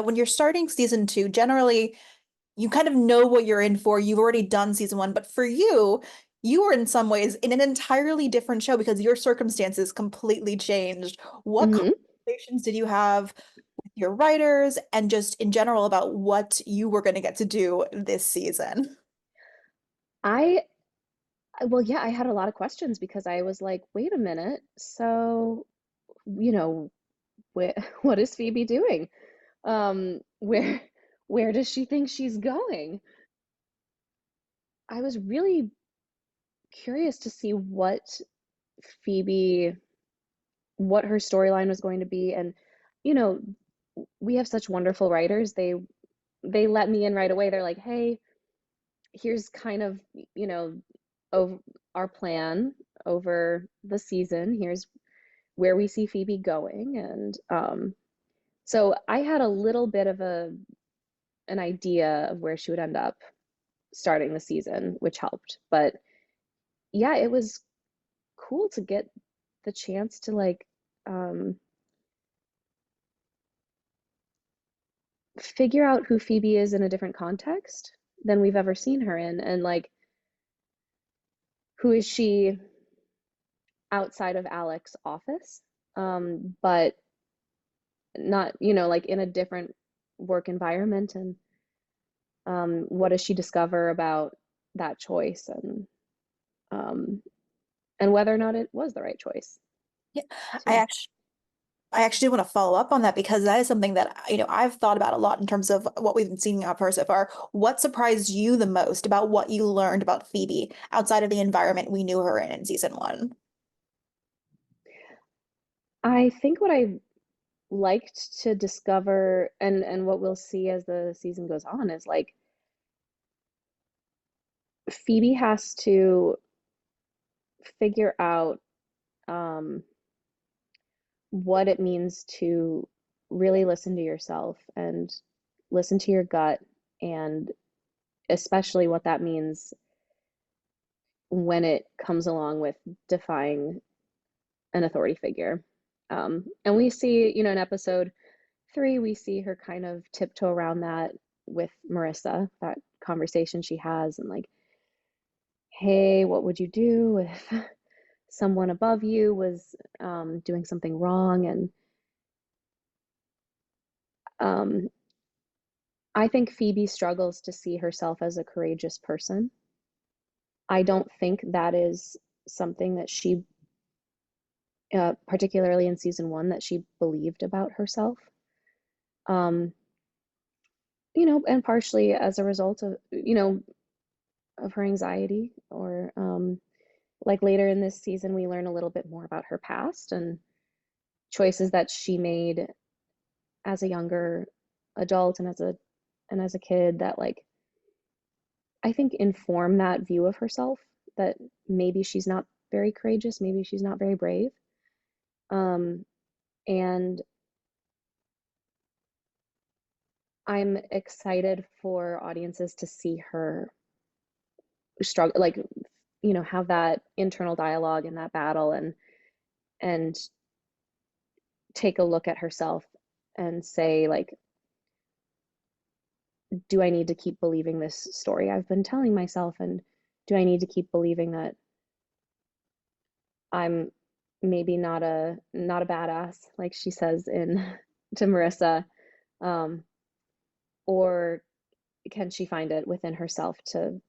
when you're starting season two, generally you kind of know what you're in for. You've already done season one, but for you, you were in some ways in an entirely different show because your circumstances completely changed. What Hmm. conversations did you have with your writers and just in general about what you were going to get to do this season? I, well, yeah, I had a lot of questions because I was like, wait a minute. So, you know, wh what is Phoebe doing? Where, where does she think she's going? I was really curious to see Phoebe, what her storyline was going to be. And, you know, we have such wonderful writers. They let me in right away. They're like, hey, here's kind of, you know, over our plan over the season. Here's where we see Phoebe going. And so I had a little bit of an idea of where she would end up starting the season, which helped. But yeah, it was cool to get the chance to like um, figure out who Phoebe is in a different context than we've ever seen her in, and like who is she outside of Alec's office, but not, like in a different work environment, and what does she discover about that choice, um, and whether or not it was the right choice Yeah, I too. actually I actually want to follow up on that because that is something that, I've thought about a lot in terms of what we've been seeing of her so far. What surprised you the most about what you learned about Phoebe outside of the environment we knew her in season one? I think what I liked to discover, and what we'll see as the season goes on, is like Phoebe has to figure out um, what it means to really listen to yourself and listen to your gut, and especially what that means when it comes along with defying an authority figure. And we see, in episode 3, we see her kind of tiptoe around that with Marissa, that conversation she has, and like, hey, what would you do if someone above you was doing something wrong? And um, I think Phoebe struggles to see herself as a courageous person. I don't think that is something that she, particularly in season one, that she believed about herself. Um, and partially as a result of, of her anxiety, or like later in this season, we learn a little bit more about her past and choices that she made as a younger adult, and as a kid, that like I think inform that view of herself, that maybe she's not very courageous, maybe she's not very brave. Um, and I'm excited for audiences to see her struggle, like, have that internal dialogue and that battle, and take a look at herself and say, like, do I need to keep believing this story I've been telling myself? And do I need to keep believing that I'm maybe not a badass, like she says in to Marissa, um, or can she find it within herself to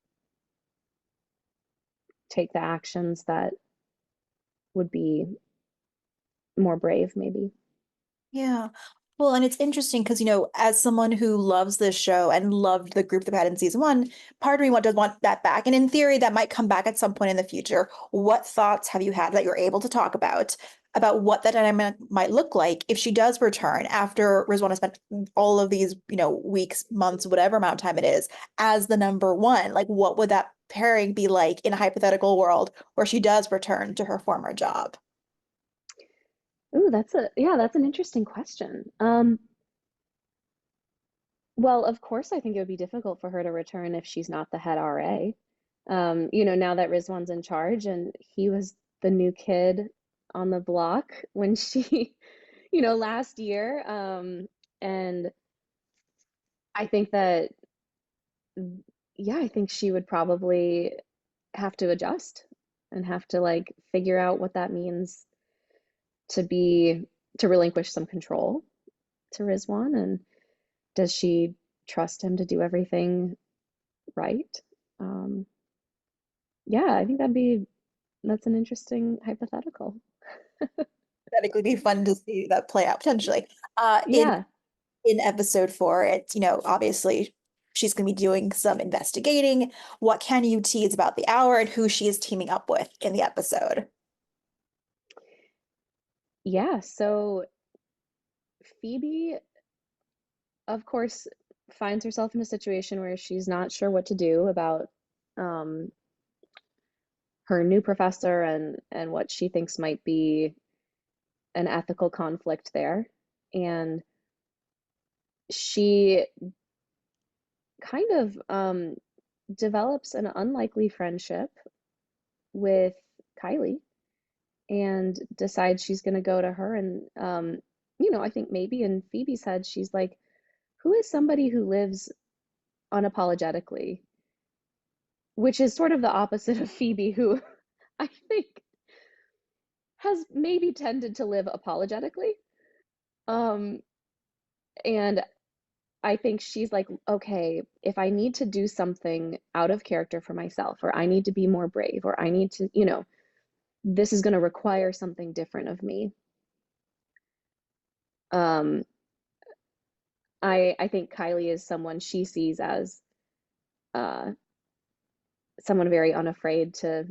take the actions that would be more brave, maybe? Yeah. Well, and it's interesting because, as someone who loves this show and loved the group that had in season one, part of me does want that back. And in theory, that might come back at some point in the future. What thoughts have you had that you're able to talk about what that dynamic might look like if she does return after Rizwana spent all of these, weeks, months, whatever amount of time it is, as the number one? Like, what would that pairing be like in a hypothetical world where she does return to her former job? Ooh, that's an interesting question. Well, of course, I think it would be difficult for her to return if she's not the head RA. Now that Rizwan's in charge, and he was the new kid on the block when she, last year. And I think that, yeah, I think she would probably have to adjust and have to like figure out what that means to be to relinquish some control to Rizwan, and does she trust him to do everything right? Um, yeah, I think that's an interesting hypothetical. That it would be fun to see that play out potentially. Yeah, In episode 4, it's, obviously she's going to be doing some investigating. What can you tease about the hour and who she is teaming up with in the episode? yeah. So Phoebe, of course, finds herself in a situation where she's not sure what to do about um, her new professor and what she thinks might be an ethical conflict there. And she kind of develops an unlikely friendship with Kylie and decides she's going to go to her. And, I think maybe in Phoebe's head, she's like, who is somebody who lives unapologetically? Which is sort of the opposite of Phoebe, who I think has maybe tended to live apologetically. Um, and I think she's like, okay, if I need to do something out of character for myself, or I need to be more brave, or I need to, this is going to require something different of me. Um, I think Kylie is someone she sees as uh, someone very unafraid to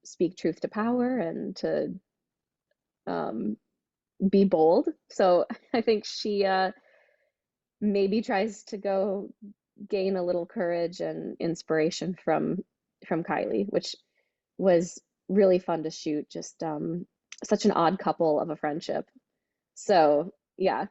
speak truth to power and to um, be bold. So I think she maybe tries to go gain a little courage and inspiration from Kylie, which was really fun to shoot. Just such an odd couple of a friendship. So yeah,